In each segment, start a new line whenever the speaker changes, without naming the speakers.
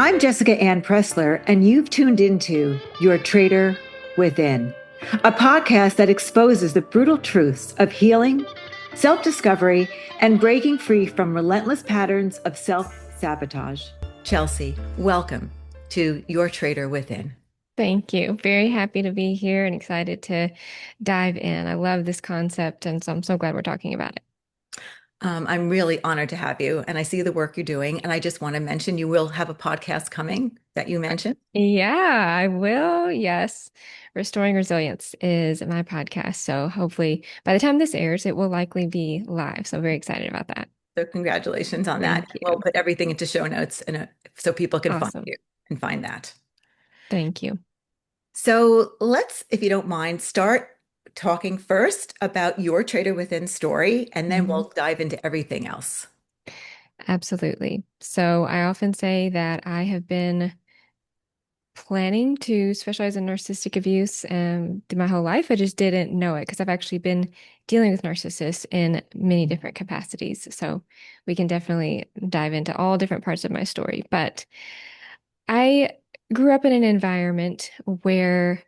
I'm Jessica Anne Pressler, and you've tuned into Your Traitor Within, a podcast that exposes the brutal truths of healing, self-discovery, and breaking free from relentless patterns of self-sabotage. Chelsey, welcome to Your Traitor Within.
Thank you. Very happy to be here and excited to dive in. I love this concept, and so I'm so glad we're talking about it.
I'm really honored to have you, and I see the work you're doing. And I just want to mention you will have a podcast coming that you mentioned.
Yeah, I will. Yes. Restoring Resilience is my podcast. So hopefully by the time this airs, it will likely be live. So very excited about that.
So congratulations on that.
Thank
We'll
you.
put everything into show notes so people can find
Awesome.
you and find that.
Thank you.
So let's, if you don't mind, start talking first about your Trader Within story, and then
Mhm.
we'll dive into everything else.
Absolutely. So I often say that I have been planning to specialize in narcissistic abuse through my whole life. I just didn't know it because I've actually been dealing with narcissists in many different capacities. So we can definitely dive into all different parts of my story. But I grew up in an environment where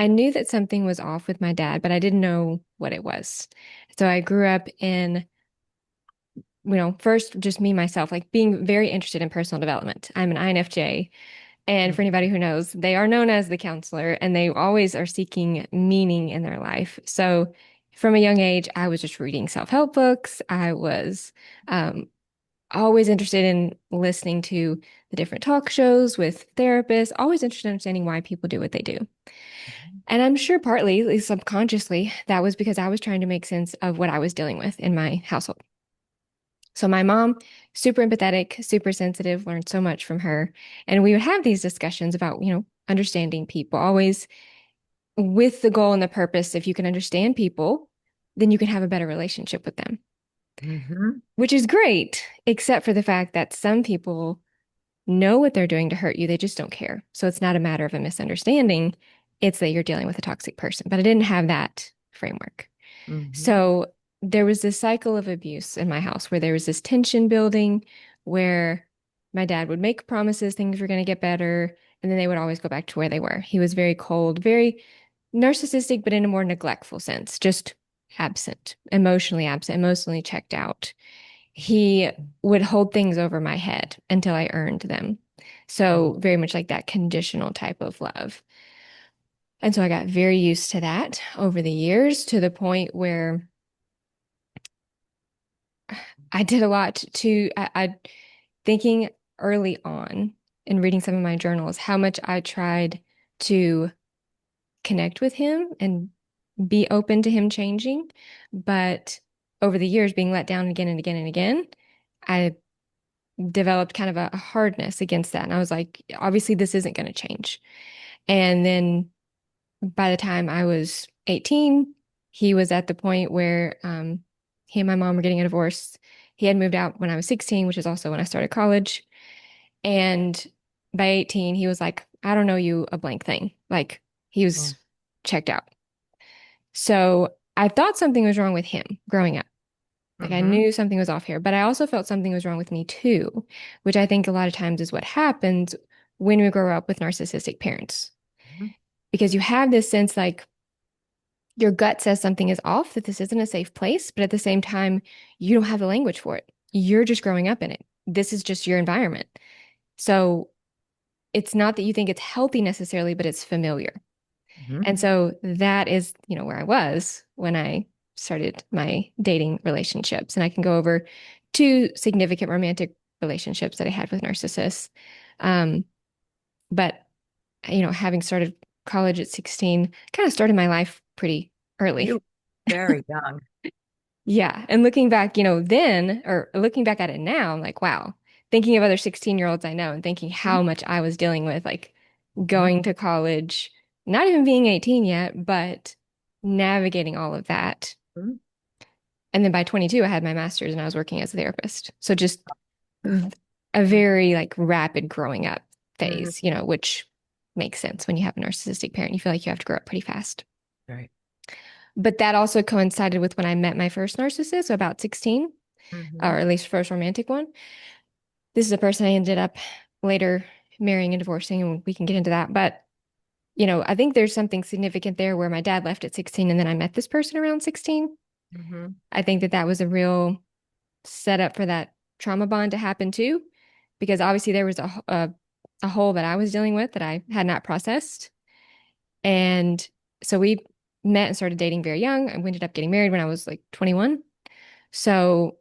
I knew that something was off with my dad, but I didn't know what it was. So I grew up in, first just me, myself, like being very interested in personal development. I'm an INFJ. And for anybody who knows, they are known as the counselor and they always are seeking meaning in their life. So from a young age, I was just reading self-help books. I was um, always interested in listening to the different talk shows with therapists, always interested in understanding why people do what they do. And I'm sure partly, at least subconsciously, that was because I was trying to make sense of what I was dealing with in my household. So my mom, super empathetic, super sensitive, learned so much from her. And we would have these discussions about, understanding people, always with the goal and the purpose. If you can understand people, then you can have a better relationship with them,
Mm-hmm.
which is great, except for the fact that some people know what they're doing to hurt you. They just don't care. So it's not a matter of a misunderstanding. It's that you're dealing with a toxic person. But I didn't have that framework.
Mm-hmm.
So there was this cycle of abuse in my house where there was this tension building where my dad would make promises things were going to get better, and then they would always go back to where they were. He was very cold, very narcissistic, but in a more neglectful sense, just absent, emotionally checked out. He would hold things over my head until I earned them. So very much like that conditional type of love. And so I got very used to that over the years to the point where I did a lot I thinking early on in reading some of my journals, how much I tried to connect with him and be open to him changing. But over the years, being let down again and again and again, I developed kind of a hardness against that. And I was like, obviously, this isn't going to change. And then by the time I was 18, he was at the point where he and my mom were getting a divorce. He had moved out when I was 16, which is also when I started college. And by 18, he was like, I don't know you a blank thing. Like he was checked out. So I thought something was wrong with him growing up. Like I
Mm-hmm.
knew something was off here, but I also felt something was wrong with me too, which I think a lot of times is what happens when we grow up with narcissistic parents. Because you have this sense like your gut says something is off, that this isn't a safe place, but at the same time, you don't have the language for it. You're just growing up in it. This is just your environment. So it's not that you think it's healthy necessarily, but it's familiar.
Mm-hmm.
And so that is, where I was when I started my dating relationships. And I can go over two significant romantic relationships that I had with narcissists. Um, but, having started college at 16, kind of started my life pretty early.
You very young.
Yeah. And looking back, then, or looking back at it now, I'm like, wow, thinking of other 16-year-olds I know and thinking how much I was dealing with, like
Mm-hmm.
going to college, not even being 18 yet, but navigating all of that. And then by 22, I had my master's and I was working as a therapist. So just a very like rapid growing up
Mm-hmm.
phase, which makes sense when you have a narcissistic parent. You feel like you have to grow up pretty fast.
Right.
But that also coincided with when I met my first narcissist, so about 16, or
Mm-hmm.
at least first romantic one. This is a person I ended up later marrying and divorcing, and we can get into that. But, I think there's something significant there where my dad left at 16 and then I met this person around 16.
Mm-hmm.
I think that was a real setup for that trauma bond to happen too, because obviously there was a hole that I was dealing with that I had not processed. And so we met and started dating very young. And we ended up getting married when I was like 21. So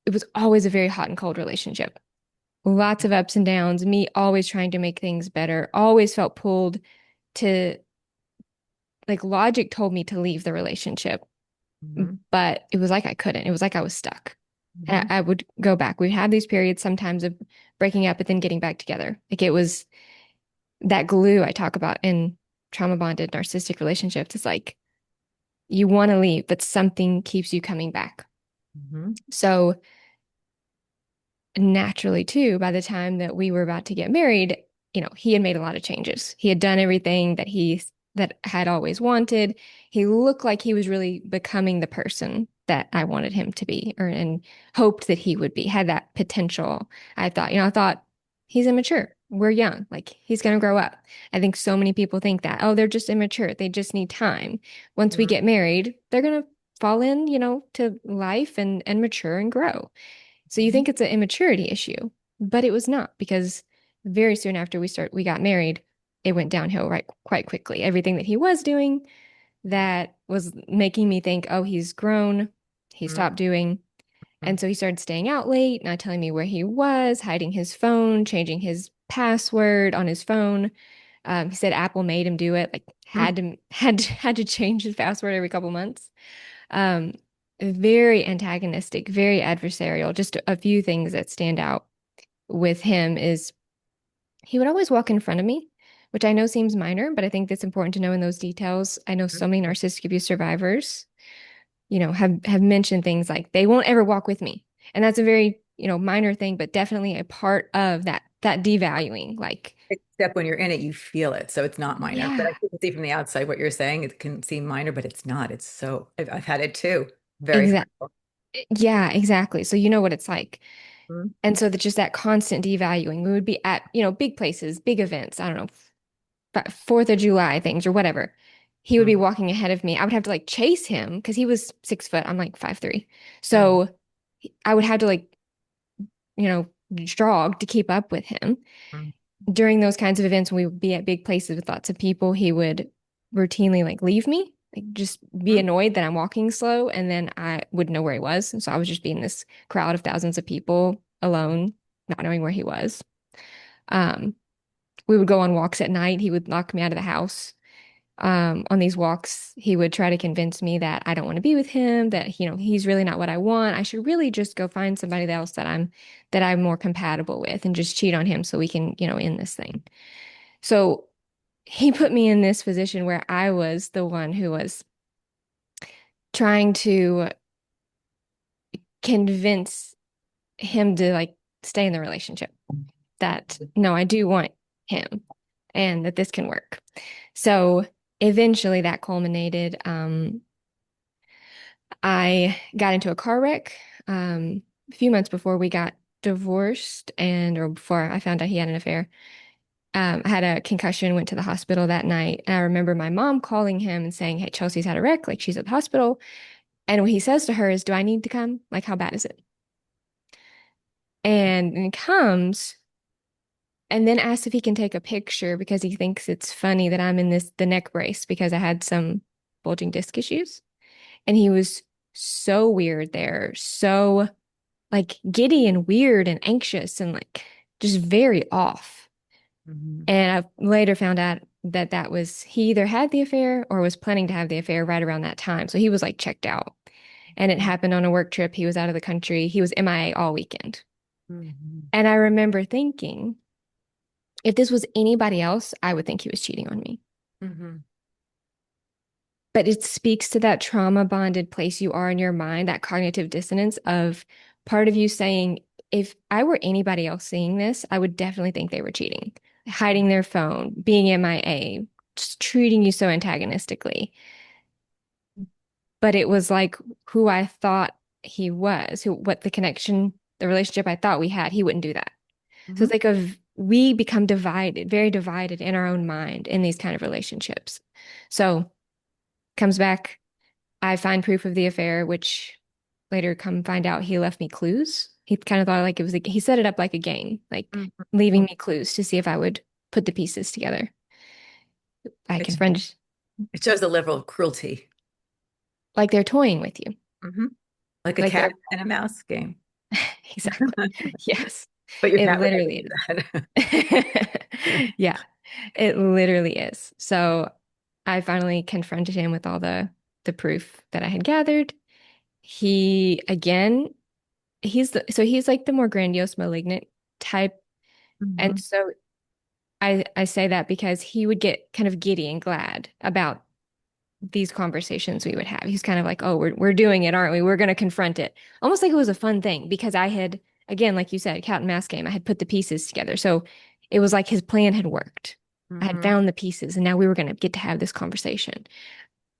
it was always a very hot and cold relationship. Lots of ups and downs, me always trying to make things better, always felt pulled to, like, logic told me to leave the relationship,
Mm-hmm.
but it was like I couldn't. It was like I was stuck. And
Mm-hmm.
I would go back. We'd have these periods sometimes of breaking up, but then getting back together. Like, it was that glue I talk about in trauma bonded narcissistic relationships. It's like you want to leave, but something keeps you coming back.
Mm-hmm.
So naturally, too, by the time that we were about to get married, he had made a lot of changes. He had done everything that had always wanted. He looked like he was really becoming the person that I wanted him to be, and hoped that he would be, had that potential. I thought he's immature. We're young. Like, he's going to grow up. I think so many people think that, oh, they're just immature. They just need time. Once we get married, they're going to fall in, to life and mature and grow. So you
Mm-hmm.
think it's an immaturity issue, but it was not, because very soon after we got married, it went downhill right quite quickly. Everything that he was doing that was making me think, oh, he's grown, he stopped doing. And so he started staying out late, not telling me where he was, hiding his phone, changing his password on his phone. He said Apple made him do it, like had to change his password every couple months. Um, Very antagonistic, very adversarial. Just a few things that stand out with him is he would always walk in front of me, which I know seems minor, but I think that's important to know in those details. I know so many narcissistic abuse survivors, have mentioned things like they won't ever walk with me. And that's a very, minor thing, but definitely a part of that devaluing. Like,
Except when you're in it, you feel it. So it's not minor. But
yeah,
I can see from the outside what you're saying. It can seem minor, but it's not. It's so, I've had it too. Very
exactly.
hurtful.
Yeah, exactly. So you know what it's like.
Mhm.
And so that just that constant devaluing, we would be at, big places, big events, I don't know, 4th of July things or whatever. He would be
Mhm.
walking ahead of me. I would have to like chase him because he was 6 foot. I'm like 5'3".
Mhm.
So I would have to like, you know, jog to keep up with him.
Mhm.
During those kinds of events, when we would be at big places with lots of people, he would routinely like leave me, like just be annoyed that I'm walking slow, and then I wouldn't know where he was. And so I was just being this crowd of thousands of people alone, not knowing where he was. Um, we would go on walks at night. He would lock me out of the house. On these walks, he would try to convince me that I don't want to be with him, that, he's really not what I want. I should really just go find somebody else that I'm more compatible with and just cheat on him so we can, end this thing. So he put me in this position where I was the one who was trying to convince him to like stay in the relationship, that no, I do want him and that this can work. So eventually that culminated. I got into a car wreck a few months before we got divorced, or before I found out he had an affair. I had a concussion, went to the hospital that night. And I remember my mom calling him and saying, hey, Chelsea's had a wreck. Like, she's at the hospital. And what he says to her is, do I need to come? Like, how bad is it? And he comes and then asks if he can take a picture because he thinks it's funny that I'm in the neck brace because I had some bulging disc issues. And he was so weird there, so like giddy and weird and anxious and like just very off.
Mhm.
And I later found out that was he either had the affair or was planning to have the affair right around that time. So he was like checked out. And it happened on a work trip. He was out of the country. He was MIA all weekend.
Mhm.
And I remember thinking, if this was anybody else, I would think he was cheating on me.
Mhm.
But it speaks to that trauma bonded place you are in your mind, that cognitive dissonance of part of you saying, if I were anybody else seeing this, I would definitely think they were cheating, hiding their phone, being MIA, just treating you so antagonistically. But it was like who I thought he was, what the connection, the relationship I thought we had, he wouldn't do that. So
Mhm.
it's like we become divided, very divided in our own mind in these kind of relationships. So comes back, I find proof of the affair, which later come find out he left me clues. He kind of thought like it was, he set it up like a game, like leaving me clues to see if I would put the pieces together. I confronted,
It shows the level of cruelty.
like they're toying with you.
Like a
Like
cat and a mouse game.
exactly. Yes.
But your
It
cat would never
literally
do
is.
that.
Yeah, it literally is. So I finally confronted him with all the proof that I had gathered. He again, he's like the more grandiose, malignant type. And
Mhm.
so I say that because he would get kind of giddy and glad about these conversations we would have. He's kind of like, "Oh, we're doing it, aren't we? We're going to confront it." Almost like it was a fun thing because I had, again, like you said, cat and mouse game. I had put the pieces together. So it was like his plan had worked. I had
Mhm.
found the pieces and now we were going to get to have this conversation.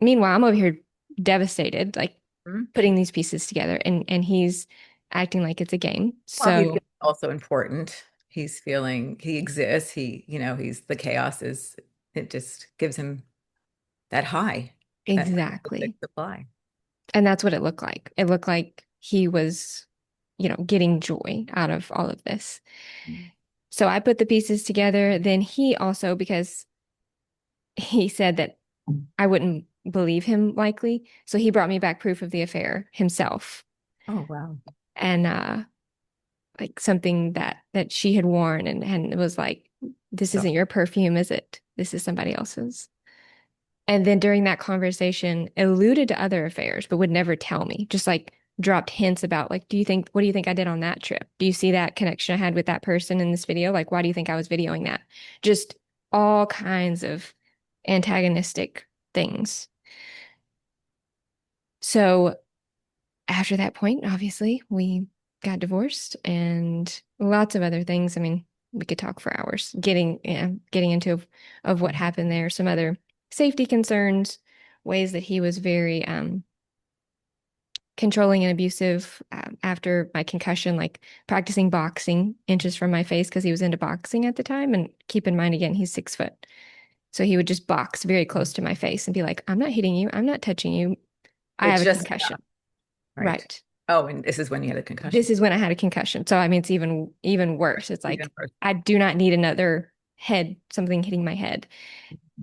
Meanwhile, I'm over here devastated, like
Mhm.
putting these pieces together and he's acting like it's a game.
Well, he's
So
also important. He's feeling he exists. He's the chaos is it just gives him that high, that narcissistic
exactly.
supply.
And that's what it looked like. It looked like he was, getting joy out of all of this.
Mhm.
So I put the pieces together. Then he also, because he said that I wouldn't believe him likely, so he brought me back proof of the affair himself.
Oh, wow.
And like something that she had worn and it was like, this
So
isn't your perfume, is it? This is somebody else's. And then during that conversation, alluded to other affairs, but would never tell me, just like dropped hints about like, what do you think I did on that trip? Do you see that connection I had with that person in this video? Like, why do you think I was videoing that? Just all kinds of antagonistic things. So after that point, obviously, we got divorced and lots of other things. I mean, we could talk for hours getting into of what happened there, some other safety concerns, ways that he was very controlling and abusive after my concussion, like practicing boxing inches from my face because he was into boxing at the time. And keep in mind, again, he's 6 foot. So he would just box very close to my face and be like, I'm not hitting you. I'm not touching you. I have
it's
a
just
concussion.
right.
Right.
Oh, and this is when you had a concussion.
This is when I had a concussion. So I mean, it's even worse. It's
Even
like
worse.
I do not need another head, something hitting my head.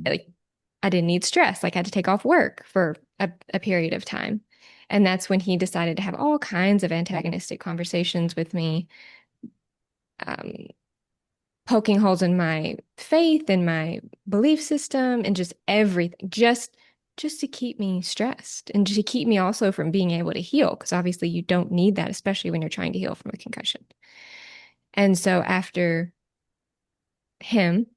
Like I didn't need stress. Like I had to take off work for a period of time. And that's when he decided to have all kinds of antagonistic conversations with me, um, poking holes in my faith and my belief system and just everything, just to keep me stressed and to keep me also from being able to heal. Because obviously you don't need that, especially when you're trying to heal from a concussion. And so after him,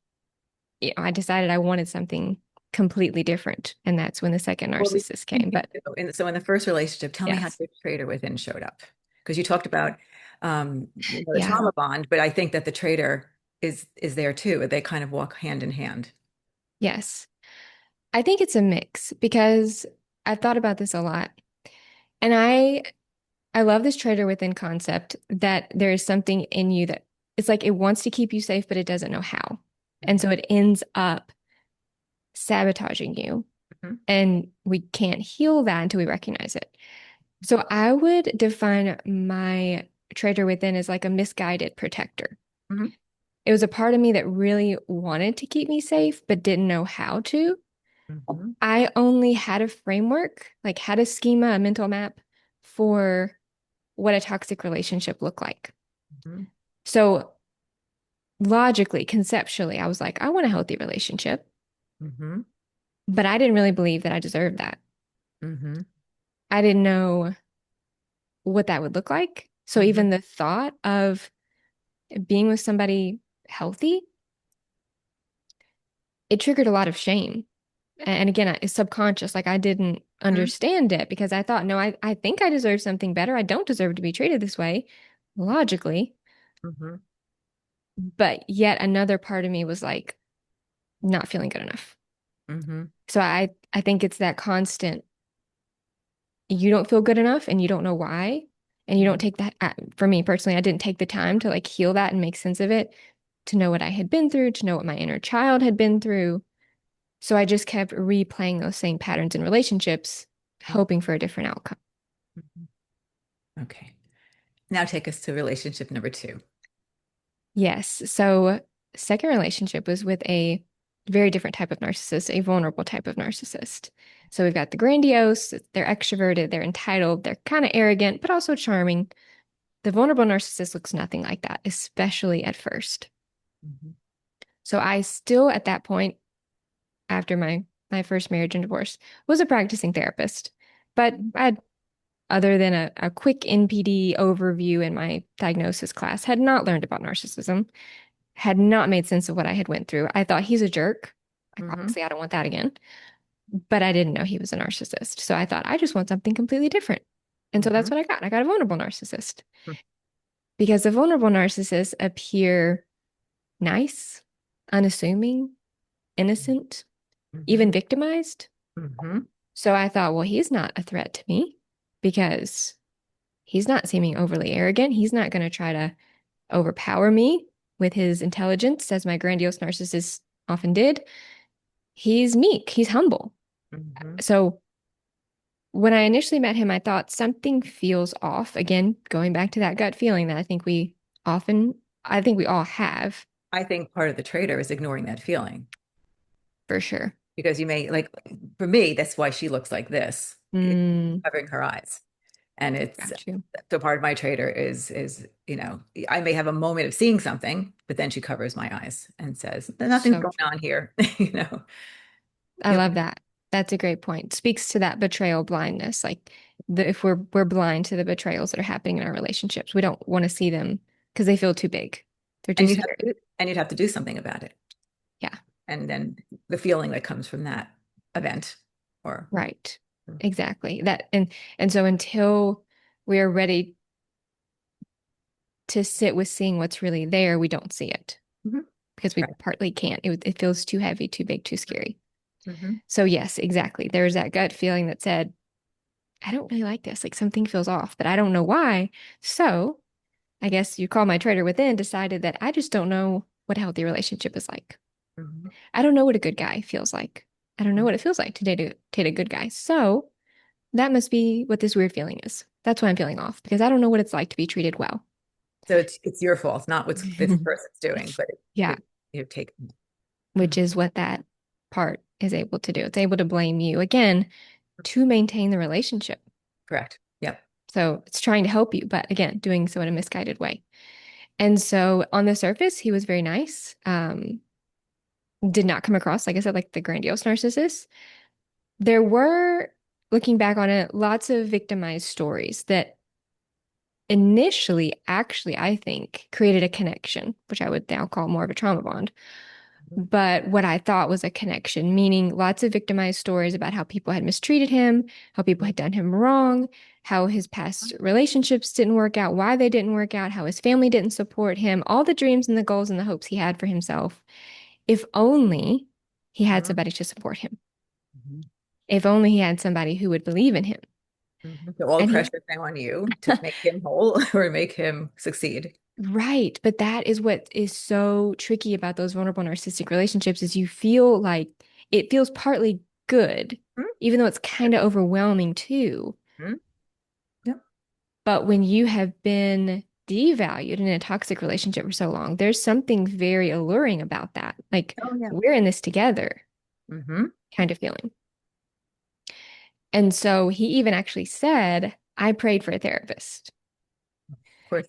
I decided I wanted something completely different. And that's when the second
Well,
narcissist came. But
so in the first relationship, tell me how
yes,
your traitor within showed up. Because you talked about the
yeah,
trauma bond, but I think that the traitor is there too. They kind of walk hand in hand.
yes. I think it's a mix because I've thought about this a lot. And I love this traitor within concept that there is something in you that it's like it wants to keep you safe, but it doesn't know how. And so it ends up sabotaging you.
Mhm.
And we can't heal that until we recognize it. So I would define my traitor within as like a misguided protector.
Mhm.
It was a part of me that really wanted to keep me safe, but didn't know how to.
Mhm.
I only had a framework, like had a schema, a mental map for what a toxic relationship looked like.
Mhm.
So logically, conceptually, I was like, I want a healthy relationship,
Mhm.
but I didn't really believe that I deserved that.
Mhm.
I didn't know what that would look like. So
Mhm.
even the thought of being with somebody healthy, it triggered a lot of shame. And again, it's subconscious. Like I didn't
Mhm.
understand it because I thought, no, I think I deserve something better. I don't deserve to be treated this way, logically.
Mhm.
But yet another part of me was like not feeling good enough.
Mhm.
So I think it's that constant, you don't feel good enough and you don't know why. And you don't
Mhm.
take that, for me personally, I didn't take the time to like heal that and make sense of it to know what I had been through, to know what my inner child had been through. So I just kept replaying those same patterns in relationships, hoping for a different outcome.
Okay. Now take us to relationship number 2.
Yes. So second relationship was with a very different type of narcissist, a vulnerable type of narcissist. So we've got the grandiose, they're extroverted, they're entitled, they're kind of arrogant, but also charming. The vulnerable narcissist looks nothing like that, especially at first. So I still, at that point, after my first marriage and divorce, was a practicing therapist. But other than a quick NPD overview in my diagnosis class, had not learned about narcissism, had not made sense of what I had went through. I thought he's a jerk. Obviously, I don't want that again. But I didn't know he was a narcissist. So I thought, I just want something completely different. And so that's what I got. I got a vulnerable narcissist. Because the vulnerable narcissists appear nice, unassuming, innocent, even victimized. So I thought, well, he's not a threat to me because he's not seeming overly arrogant. He's not going to try to overpower me with his intelligence, as my grandiose narcissist often did. He's meek. He's humble. So when I initially met him, I thought something feels off. Again, going back to that gut feeling that I think we all have.
I think part of the traitor is ignoring that feeling.
For sure.
Because you may, like, for me, that's why she looks like this, covering her eyes. And it's, so part of my traitor is, I may have a moment of seeing something, but then she covers my eyes and says, nothing's going on here,
I love that. That's a great point. Speaks to that betrayal blindness. Like if we're blind to the betrayals that are happening in our relationships, we don't want to see them because they feel too big. They're too scary.
And you'd have to do something about it.
Yeah.
And then the feeling that comes from that event
right. Exactly. That and so until we are ready to sit with seeing what's really there, we don't see it because we partly can't. It feels too heavy, too big, too scary. So yes, exactly. There's that gut feeling that said, I don't really like this. Like something feels off, but I don't know why. So I guess you call my traitor within decided that I just don't know what a healthy relationship is like. I don't know what a good guy feels like. I don't know what it feels like to date a good guy. So that must be what this weird feeling is. That's why I'm feeling off because I don't know what it's like to be treated well.
So it's your fault, not what this person's doing, but you've taken.
Which is what that part is able to do. It's able to blame you again to maintain the relationship.
Correct. Yep.
So it's trying to help you, but again, doing so in a misguided way. And so on the surface, he was very nice. Did not come across, like I said, like the grandiose narcissist. There were, looking back on it, lots of victimized stories that initially, actually, I think, created a connection, which I would now call more of a trauma bond. But what I thought was a connection, meaning lots of victimized stories about how people had mistreated him, how people had done him wrong, how his past relationships didn't work out, why they didn't work out, how his family didn't support him, all the dreams and the goals and the hopes he had for himself. If only he had somebody to support him. If only he had somebody who would believe in him.
So all the pressure is now on you to make him whole or make him succeed.
Right. But that is what is so tricky about those vulnerable narcissistic relationships is you feel like it feels partly good, even though it's kind of overwhelming too.
Yep.
But when you have been devalued in a toxic relationship for so long, there's something very alluring about that. Like, we're in this together kind of feeling. And so he even actually said, I prayed for a therapist.
Of course.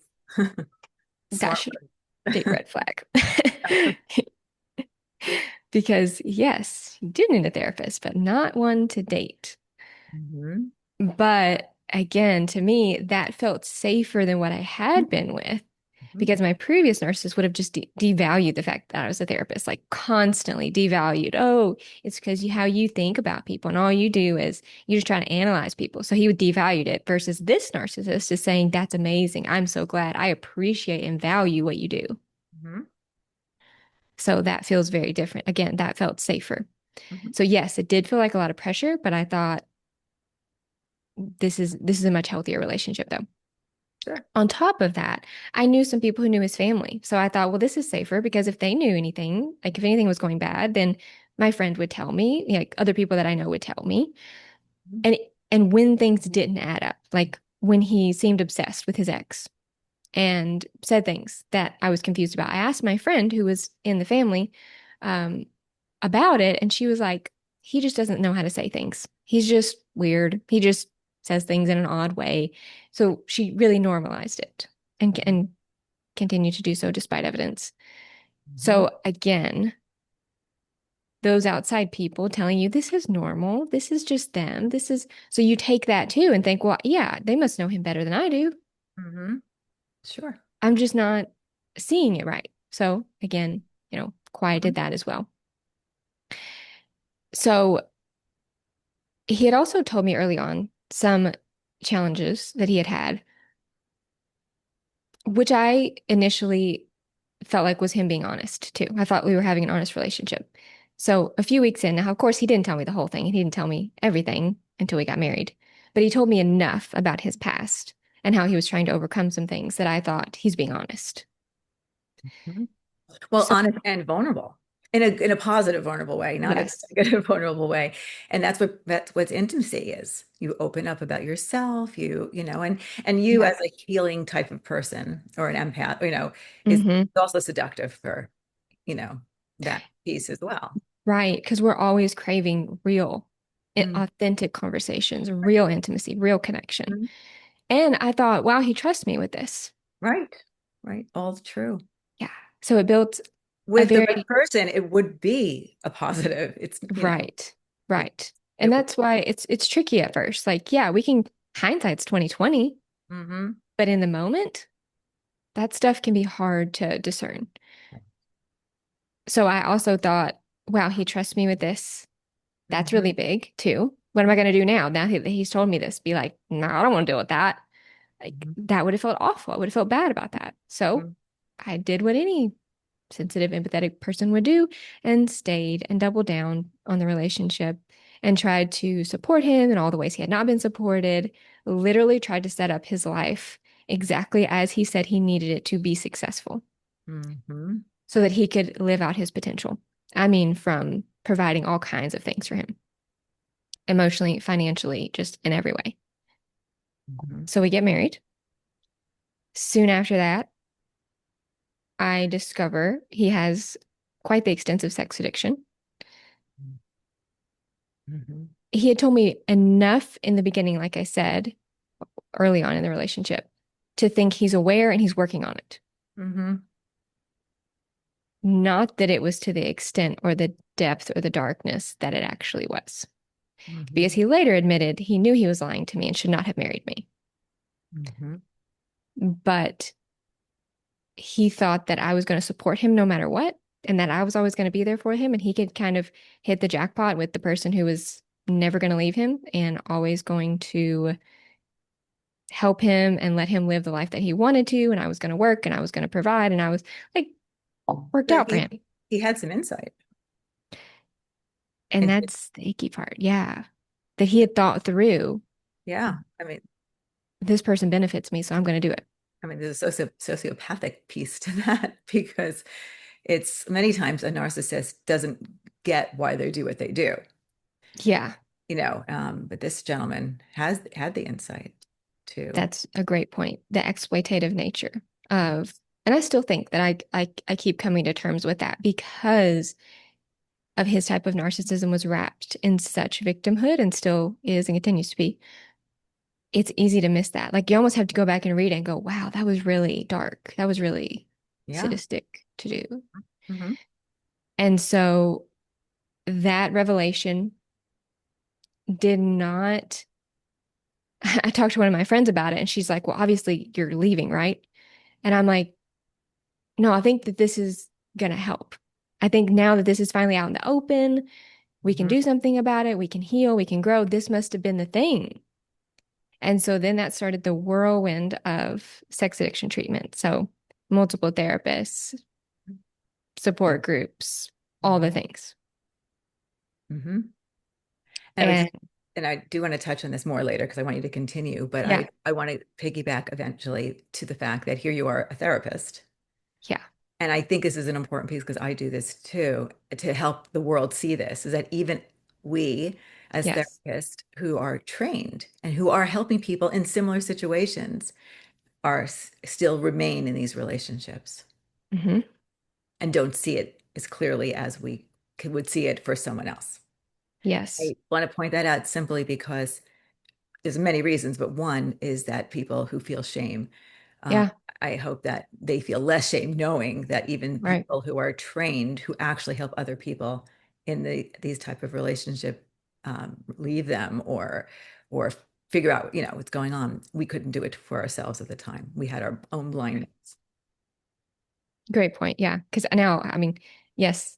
That should be a red flag. Because yes, he did need a therapist, but not one to date. But again, to me, that felt safer than what I had been with because my previous narcissist would have just devalued the fact that I was a therapist, like constantly devalued. Oh, it's because how you think about people and all you do is you just try to analyze people. So he would devalue it versus this narcissist is saying, that's amazing. I'm so glad. I appreciate and value what you do. So that feels very different. Again, that felt safer. So yes, it did feel like a lot of pressure, but I thought this is a much healthier relationship though.
Sure.
On top of that, I knew some people who knew his family. So I thought, well, this is safer because if they knew anything, like if anything was going bad, then my friend would tell me, like other people that I know would tell me.
Mhm.
And and when things didn't add up, like when he seemed obsessed with his ex and said things that I was confused about, I asked my friend who was in the family um, about it, and she was like, he just doesn't know how to say things. He's just weird. He just says things in an odd way. So she really normalized it and continued to do so despite evidence.
Mhm.
So again, those outside people telling you this is normal, this is just them, this is so you take that too and think, well, yeah, they must know him better than I do.
Mhm. Sure.
I'm just not seeing it right. So again, quieted
Mhm.
that as well. So he had also told me early on some challenges that he had had, which I initially felt like was him being honest too. I thought we were having an honest relationship. So a few weeks in, now of course he didn't tell me the whole thing. He didn't tell me everything until we got married, but he told me enough about his past and how he was trying to overcome some things that I thought he's being honest.
Mhm. Well,
So
honest and vulnerable in a positive, vulnerable way, not a
yes.
negative, vulnerable way. And that's what intimacy is. You open up about yourself, and you
Yeah.
as a healing type of person or an empath, is
Hmm.
also seductive for, you know, that piece as well.
Right. Because we're always craving real,
Mm.
authentic conversations, real intimacy, real connection.
Mhm.
And I thought, wow, he trusts me with this.
Right. Right. All true.
Yeah. So it built a
With the right
very
person, it would be a positive.
right,
it,
right. And
it would.
that's why it's tricky at first. Like, yeah, we can hindsight's 2020,
Mm-hmm.
but in the moment, that stuff can be hard to discern. So I also thought, wow, he trusts me with this. That's
Mm-hmm.
really big too. What am I going to do now? Now that he's told me this, be like, no, I don't want to deal with that. Like that would have felt awful. I would have felt bad about that. So
Mm-hmm.
I did what any sensitive, empathetic person would do and stayed and doubled down on the relationship and tried to support him in all the ways he had not been supported, literally tried to set up his life exactly as he said he needed it to be successful
Mm-hmm.
so that he could live out his potential. I mean, from providing all kinds of things for him, emotionally, financially, just in every way.
Mm-hmm.
So we get married. Soon after that, I discover he has quite the extensive sex addiction.
Mm-hmm.
He had told me enough in the beginning, like I said, early on in the relationship, to think he's aware and he's working on it.
Mm-hmm.
Not that it was to the extent or the depth or the darkness that it actually was. Because
Mm-hmm.
he later admitted he knew he was lying to me and should not have married me.
Mm-hmm.
But he thought that I was going to support him no matter what, and that I was always going to be there for him. And he could kind of hit the jackpot with the person who was never going to leave him and always going to help him and let him live the life that he wanted to. And I was going to work and I was going to provide. And I was like, worked
So
out for him.
he had some insight.
And
And
that's the icky part. Yeah. That he had thought through
yeah, I mean,
this person benefits me, so I'm going to do it.
there's a sociopathic piece to that because it's many times a narcissist doesn't get why they do what they do,
Yeah.
but this gentleman has had the insight to.
That's a great point. The exploitative nature of, and I still think that I keep coming to terms with that because of his type of narcissism was wrapped in such victimhood and still is and continues to be. It's easy to miss that. Like you almost have to go back and read it and go, wow, that was really dark. That was really
Yeah.
sadistic to do.
Mm-hmm.
And so that revelation did not, I talked to one of my friends about it and she's like, well, obviously you're leaving, right? And I'm like, no, I think that this is going to help. I think now that this is finally out in the open, we can
Mm-hmm.
do something about it. We can heal. We can grow. This must have been the thing. And so then that started the whirlwind of sex addiction treatment. So multiple therapists, support groups, all the things.
Mm-hmm. And it was
And
and I do want to touch on this more later because I want you to continue, but
Yeah.
I want to piggyback eventually to the fact that here you are a therapist.
Yeah.
And I think this is an important piece because I do this too, to help the world see this, is that even we as
Yes.
therapists who are trained and who are helping people in similar situations are still remain in these relationships
Hmm.
and don't see it as clearly as we would see it for someone else.
Yes.
I want to point that out simply because there's many reasons, but one is that people who feel shame, um,
Yeah.
I hope that they feel less shame knowing that even
Right.
people who are trained, who actually help other people in these type of relationship, leave them or figure out, what's going on. We couldn't do it for ourselves at the time. We had our own blindness.
Great point. Yeah. Because now, I mean, yes,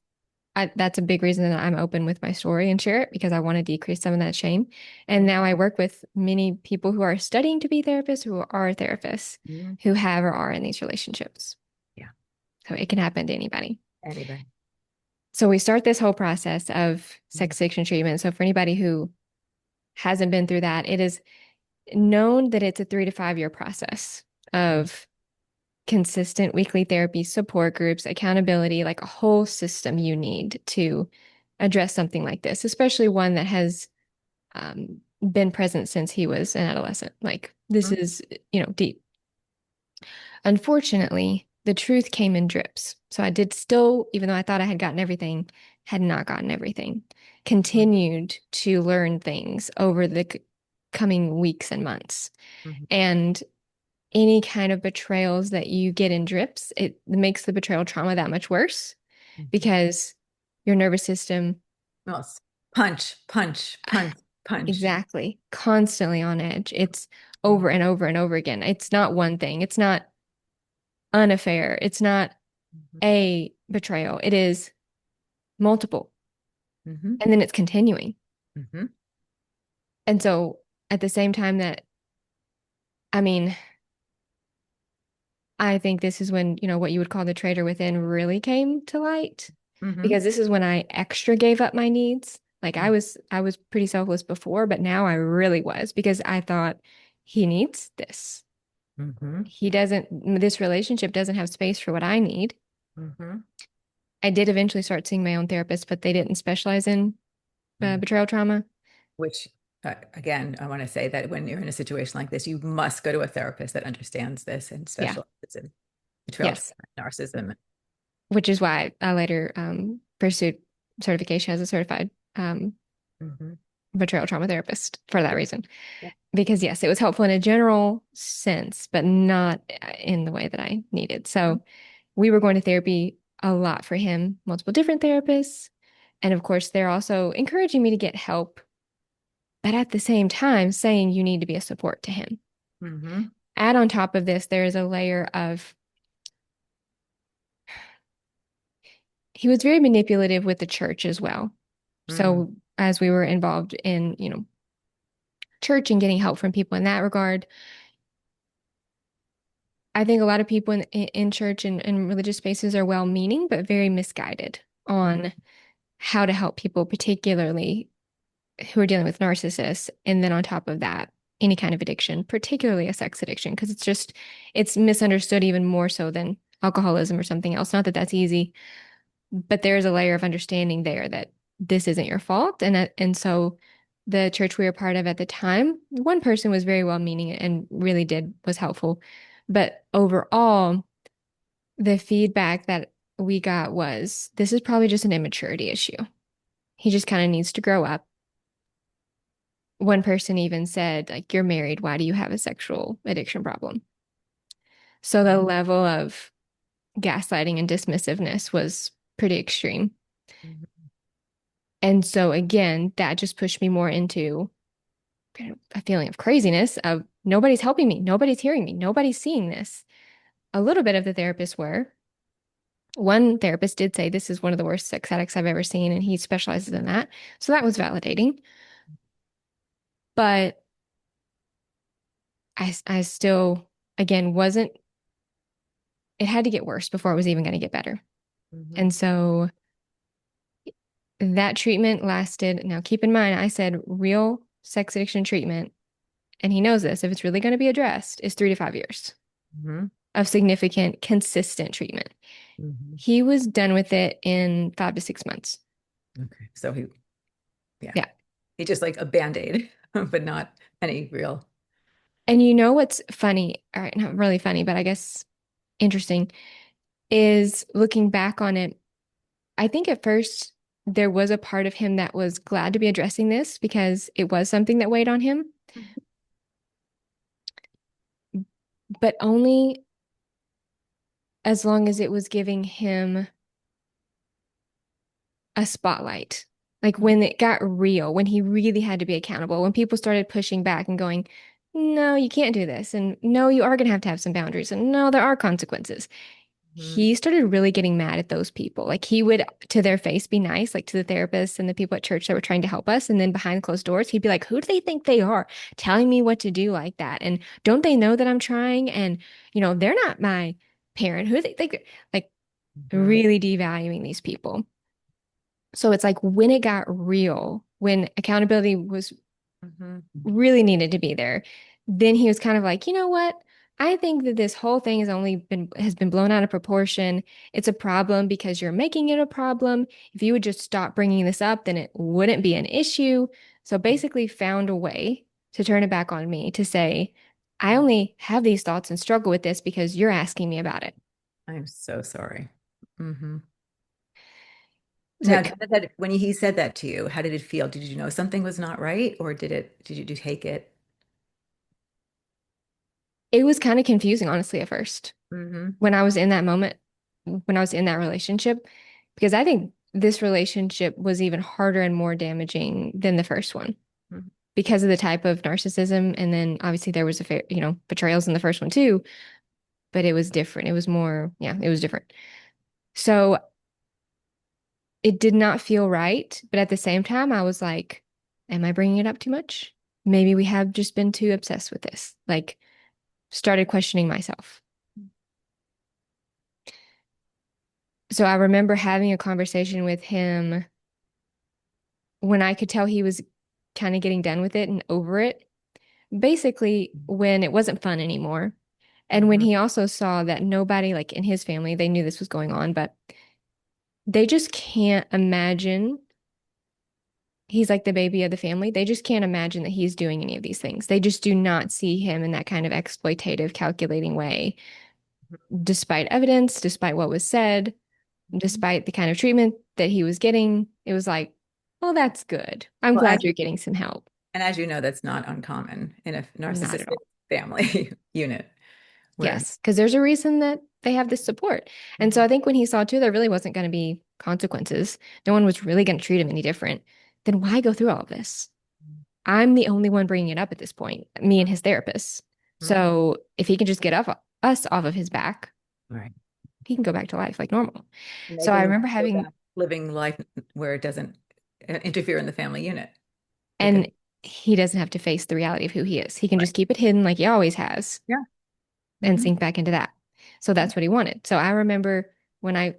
that's a big reason that I'm open with my story and share it because I want to decrease some of that shame. And now I work with many people who are studying to be therapists, who are therapists,
Mhm.
who have or are in these relationships.
Yeah.
So it can happen to anybody.
Anybody.
So we start this whole process of
Mhm.
sex addiction treatment. So for anybody who hasn't been through that, it is known that it's a 3 to 5 year process of consistent weekly therapy, support groups, accountability, like a whole system you need to address something like this, especially one that has been present since he was an adolescent. Like this
Mhm.
is, deep. Unfortunately, the truth came in drips. So I did still, even though I thought I had gotten everything, had not gotten everything, continued to learn things over the coming weeks and months.
Mhm.
And any kind of betrayals that you get in drips, it makes the betrayal trauma that much worse
Mhm.
because your nervous system,
Well, punch, punch, punch, punch.
exactly, constantly on edge. It's
Mhm.
over and over and over again. It's not one thing. It's not an affair. It's not a betrayal. It is multiple.
Mhm.
And then it's continuing.
Mhm.
And so at the same time that, I mean, I think this is when, what you would call the traitor within really came to light
Mhm.
because this is when I extra gave up my needs. Like I was pretty selfless before, but now I really was because I thought he needs this.
Mhm.
He doesn't, this relationship doesn't have space for what I need.
Mhm.
I did eventually start seeing my own therapist, but they didn't specialize in
Mhm.
betrayal trauma.
Which, again, I want to say that when you're in a situation like this, you must go to a therapist that understands this and
Yeah.
specializes in betrayal,
Yes.
narcissism.
Which is why I later pursued certification as a certified um,
Mhm.
betrayal trauma therapist for that reason.
Yeah.
Because yes, it was helpful in a general sense, but not in the way that I needed.
Mhm.
So we were going to therapy a lot for him, multiple different therapists. And of course, they're also encouraging me to get help, but at the same time saying you need to be a support to him.
Mhm.
Add on top of this, there is a layer of he was very manipulative with the church as well.
Mhm.
So as we were involved in, church and getting help from people in that regard, I think a lot of people in church and religious spaces are well meaning, but very misguided on how to help people, particularly who are dealing with narcissists. And then on top of that, any kind of addiction, particularly a sex addiction, because it's misunderstood even more so than alcoholism or something else. Not that that's easy, but there is a layer of understanding there that this isn't your fault. And so the church we were part of at the time, one person was very well meaning and really was helpful. But overall, the feedback that we got was this is probably just an immaturity issue. He just kind of needs to grow up. One person even said, like, you're married. Why do you have a sexual addiction problem? So the level of gaslighting and dismissiveness was pretty extreme.
Mhm.
And so again, that just pushed me more into kind of a feeling of craziness of nobody's helping me, nobody's hearing me, nobody's seeing this. A little bit of the therapists were. One therapist did say this is one of the worst sex addicts I've ever seen, and he specializes in that. So that was validating. But I still, again, wasn't, it had to get worse before it was even going to get better.
Mhm.
And so that treatment lasted. Now, keep in mind, I said real sex addiction treatment, and he knows this, if it's really going to be addressed, is 3 to 5 years of significant, consistent treatment. He was done with it in 5 to 6 months.
Okay. So he just like a Band-Aid, but not any real.
And you know what's funny, all right, not really funny, but I guess interesting, is looking back on it. I think at first there was a part of him that was glad to be addressing this because it was something that weighed on him, but only as long as it was giving him a spotlight. Like when it got real, when he really had to be accountable, when people started pushing back and going, no, you can't do this. And no, you are going to have some boundaries. And no, there are consequences. He started really getting mad at those people. Like he would, to their face, be nice, like to the therapists and the people at church that were trying to help us. And then behind closed doors, he'd be like, who do they think they are telling me what to do like that? And don't they know that I'm trying? And, they're not my parent. Who do they think? Like really devaluing these people. So it's like when it got real, when accountability was really needed to be there, then he was kind of like, you know what? I think that this whole thing has been blown out of proportion. It's a problem because you're making it a problem. If you would just stop bringing this up, then it wouldn't be an issue. So basically found a way to turn it back on me to say, I only have these thoughts and struggle with this because you're asking me about it.
I'm so sorry.
So
Now, when he said that to you, how did it feel? Did you know something was not right, or did you take it?
it was kind of confusing, honestly, at first, when I was in that moment, when I was in that relationship, because I think this relationship was even harder and more damaging than the first one because of the type of narcissism. And then obviously there was betrayals in the first one too, but it was different. It was more, it was different. So it did not feel right. But at the same time, I was like, am I bringing it up too much? Maybe we have just been too obsessed with this. Like, started questioning myself. So I remember having a conversation with him when I could tell he was kind of getting done with it and over it. Basically, when it wasn't fun anymore. And when he also saw that nobody, like in his family, they knew this was going on, but they just can't imagine. He's like the baby of the family. They just can't imagine that he's doing any of these things. They just do not see him in that kind of exploitative, calculating way, despite evidence, despite what was said, despite the kind of treatment that he was getting. It was like, well, that's good. I'm glad you're getting some help.
And as you know, that's not uncommon in a narcissistic family unit.
Yes, because there's a reason that they have this support. And so I think when he saw too, there really wasn't going to be consequences. No one was really going to treat him any different. Then why go through all of this? I'm the only one bringing it up at this point, me and his therapist. So if he can just get us off of his back, he can go back to life like normal. So I remember
living life where it doesn't interfere in the family unit.
And he doesn't have to face the reality of who he is. He can just keep it hidden like he always has.
Yeah.
And sink back into that. So that's what he wanted. So I remember when I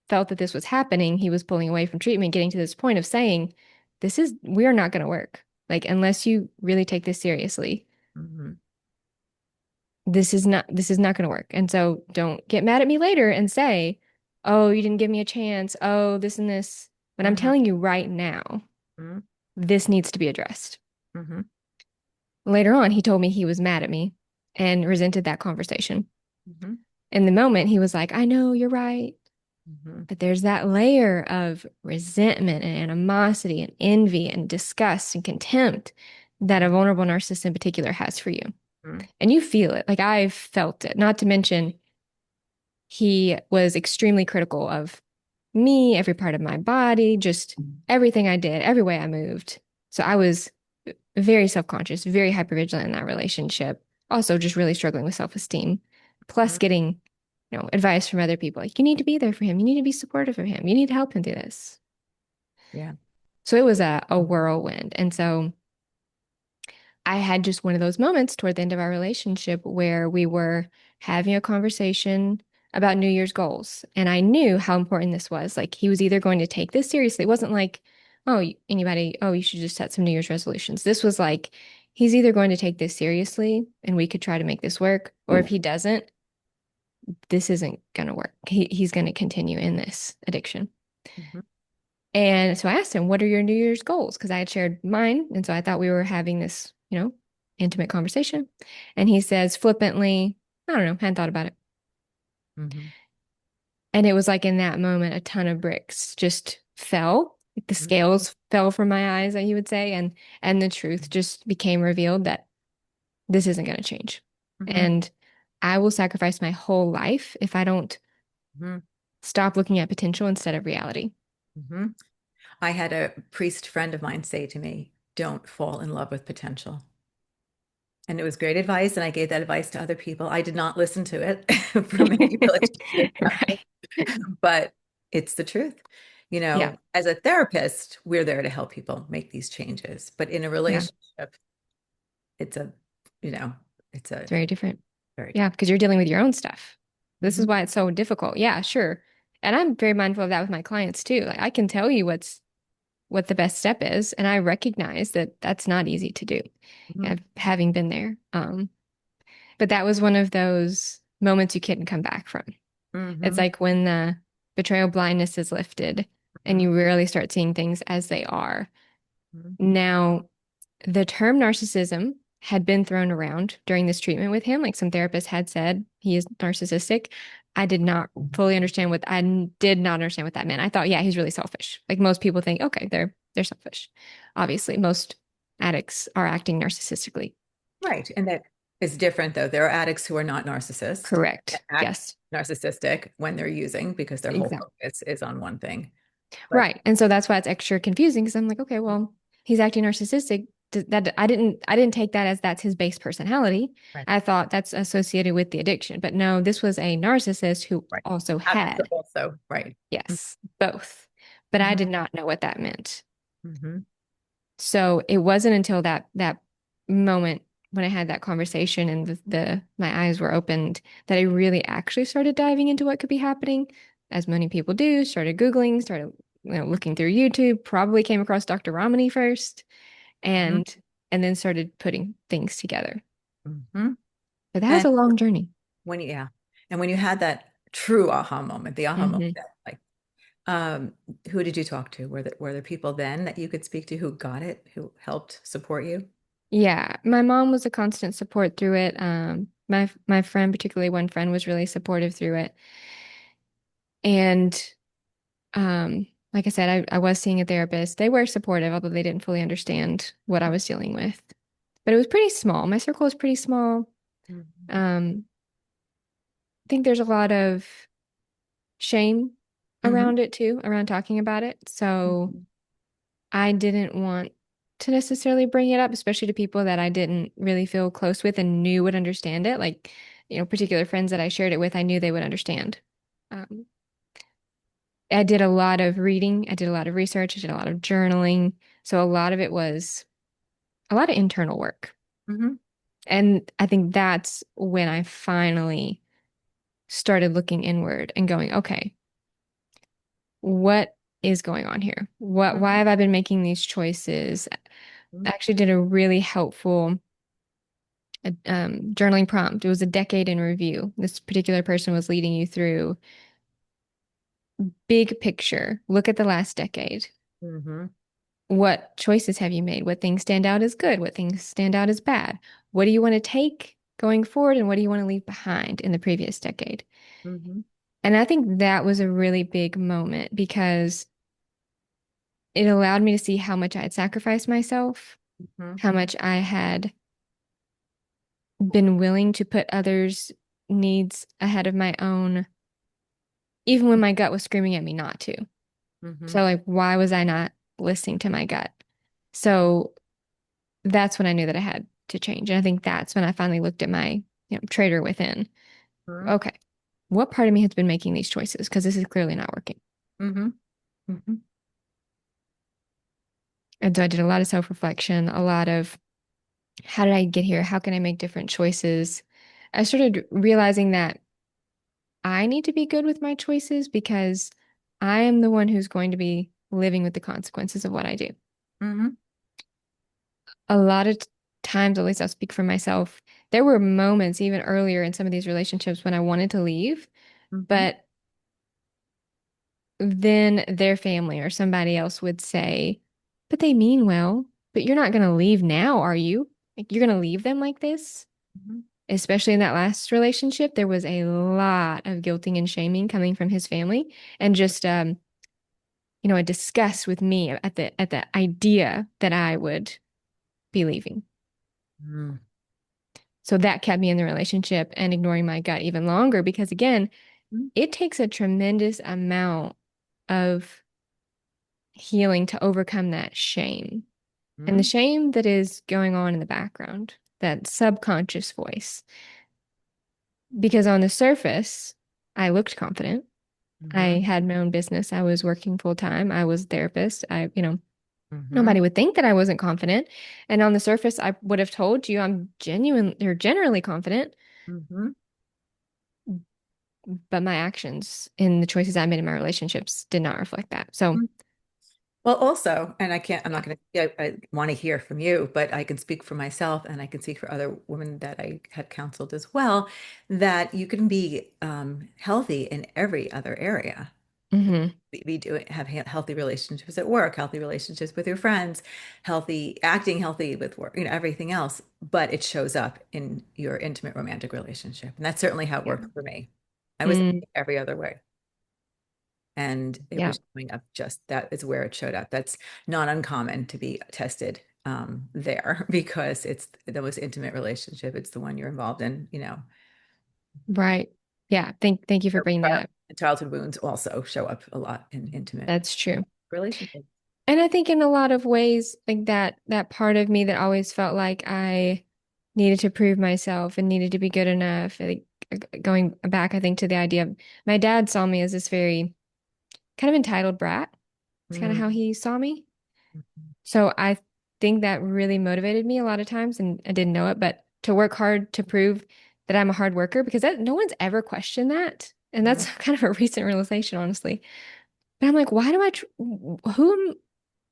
felt that this was happening, he was pulling away from treatment, getting to this point of saying, we are not going to work. Like, unless you really take this seriously, this is not going to work. And so don't get mad at me later and say, oh, you didn't give me a chance. Oh, this and this. But I'm telling you right now, this needs to be addressed. Later on, he told me he was mad at me and resented that conversation. In the moment, he was like, I know, you're right. But there's that layer of resentment and animosity and envy and disgust and contempt that a vulnerable narcissist in particular has for you. And you feel it. Like, I've felt it. Not to mention, he was extremely critical of me, every part of my body, just everything I did, every way I moved. So I was very self-conscious, very hypervigilant in that relationship. Also just really struggling with self-esteem, plus getting, advice from other people. Like, you need to be there for him. You need to be supportive of him. You need to help him do this.
Yeah.
So it was a whirlwind. And so I had just one of those moments toward the end of our relationship where we were having a conversation about New Year's goals. And I knew how important this was. Like, he was either going to take this seriously. It wasn't like, oh, anybody, oh, you should just set some New Year's resolutions. This was like, he's either going to take this seriously and we could try to make this work, or if he doesn't, this isn't going to work. He's going to continue in this addiction.
Mhm.
And so I asked him, what are your New Year's goals? Because I had shared mine. And so I thought we were having this, intimate conversation. And he says flippantly, I don't know, hadn't thought about it.
Mhm.
And it was like in that moment, a ton of bricks just fell. Like the
Mhm.
scales fell from my eyes, you would say, and the truth just became revealed that this isn't going to change.
Mhm.
And I will sacrifice my whole life if I don't
Mhm.
stop looking at potential instead of reality.
Mhm. I had a priest friend of mine say to me, don't fall in love with potential. And it was great advice. And I gave that advice to other people. I did not listen to it for manipulation,
Right.
but it's the truth.
Yeah.
As a therapist, we're there to help people make these changes. But in a
Yeah.
relationship, it's a, you know, it's a
It's very different.
very
Yeah.
different.
Because you're dealing with your own stuff. This is
Mhm.
why it's so difficult. Yeah, sure. And I'm very mindful of that with my clients too. Like I can tell you what the best step is. And I recognize that that's not easy to do,
Mhm.
having been there. But that was one of those moments you couldn't come back from. It's
Mhm.
like when the betrayal blindness is lifted and
Mhm.
you really start seeing things as they are.
Mhm.
Now, the term narcissism had been thrown around during this treatment with him. Like some therapists had said he is narcissistic. I did not fully understand I did not understand what that meant. I thought, yeah, he's really selfish. Like most people think, okay, they're selfish. Obviously, most addicts are acting narcissistically.
Right. And that is different, though. There are addicts who are not narcissists that
Correct.
act
Yes,
narcissistic when they're using because their whole
exactly.
focus is on one thing. But
Right. And so that's why it's extra confusing because I'm like, okay, well, he's acting narcissistic. That I didn't take that as that's his base personality.
right,
I thought that's associated with the addiction. But no, this was a narcissist who
right.
also
Happens to
had,
also, right.
yes, both. But I
Mhm.
did not know what that meant.
Mhm.
So it wasn't until that moment when I had that conversation and my eyes were opened that I really actually started diving into what could be happening, as many people do, started Googling, started looking through YouTube, probably came across Dr. Ramani first,
Mhm.
and then started putting things together.
Mhm.
But that was
And
a long journey.
yeah. And when you had that true aha moment, the aha moment,
Hmm.
like, um, who did you talk to? Were there people then that you could speak to who got it, who helped support you?
Yeah, my mom was a constant support through it. My friend, particularly one friend, was really supportive through it. And like I said, I was seeing a therapist. They were supportive, although they didn't fully understand what I was dealing with. But it was pretty small. My circle was pretty small.
Mhm.
I think there's a lot of shame
Mhm.
around it too, around talking about it. So
Mhm.
I didn't want to necessarily bring it up, especially to people that I didn't really feel close with and knew would understand it. Like, particular friends that I shared it with, I knew they would understand. Um, I did a lot of reading. I did a lot of research. I did a lot of journaling. So a lot of it was a lot of internal work.
Mhm.
And I think that's when I finally started looking inward and going, okay, what is going on here? Why
Mhm.
have I been making these choices? I
Mhm.
actually did a really helpful journaling prompt. It was a decade in review. This particular person was leading you through big picture. Look at the last decade.
Mhm.
What choices have you made? What things stand out as good? What things stand out as bad? What do you want to take going forward? And what do you want to leave behind in the previous decade?
Mhm.
And I think that was a really big moment because it allowed me to see how much I had sacrificed myself,
Mhm.
how much I had been willing to put others' needs ahead of my own, even when my gut was screaming at me not to. So,
Mhm.
like, why was I not listening to my gut? So that's when I knew that I had to change. And I think that's when I finally looked at my, traitor within.
Mhm.
Okay, what part of me has been making these choices? Because this is clearly not working.
Mhm. Mhm.
And so I did a lot of self-reflection, a lot of how did I get here? How can I make different choices? I started realizing that I need to be good with my choices because I am the one who's going to be living with the consequences of what I do.
Mm-hmm.
A lot of times, at least I'll speak for myself, there were moments even earlier in some of these relationships when I wanted to leave,
Mm-hmm.
but then their family or somebody else would say, but they mean well, but you're not going to leave now, are you? Like, you're going to leave them like this?
Mm-hmm.
Especially in that last relationship, there was a lot of guilting and shaming coming from his family and just, a disgust with me at the idea that I would be leaving.
Mm-hmm.
So that kept me in the relationship and ignoring my gut even longer because, again, it takes a tremendous amount of healing to overcome that shame and the
Mm-hmm.
shame that is going on in the background, that subconscious voice. Because on the surface, I looked confident. I
Mm-hmm.
had my own business. I was working full time. I was a therapist.
Mm-hmm.
Nobody would think that I wasn't confident. And on the surface, I would have told you I'm genuine or generally confident,
Mm-hmm.
but my actions and the choices I made in my relationships did not reflect that. So,
Well, also, and I'm
yeah.
not going to, I want to hear from you, but I can speak for myself and I can speak for other women that I had counseled as well, that you can be healthy in every other area.
Hmm.
Have healthy relationships at work, healthy relationships with your friends, acting healthy with work, everything else, but it shows up in your intimate romantic relationship. And that's certainly how it
Yeah.
worked for me. I was
Mm,
every other way. And it
yeah.
was showing up, just that is where it showed up. That's not uncommon to be tested there because it's the most intimate relationship. It's the one you're involved in.
Right. Yeah. Thank you for bringing that up.
Childhood wounds also show up a lot in intimate
That's true.
relationships.
And I think in a lot of ways, like that part of me that always felt like I needed to prove myself and needed to be good enough. Like, going back, I think, to the idea of my dad saw me as this very kind of entitled brat. It's kind of
Mm.
how he saw me. So I think that really motivated me a lot of times, and I didn't know it, but to work hard to prove that I'm a hard worker because no one's ever questioned that. And that's
Mhm.
kind of a recent realization, honestly. But I'm like, why do I, who am,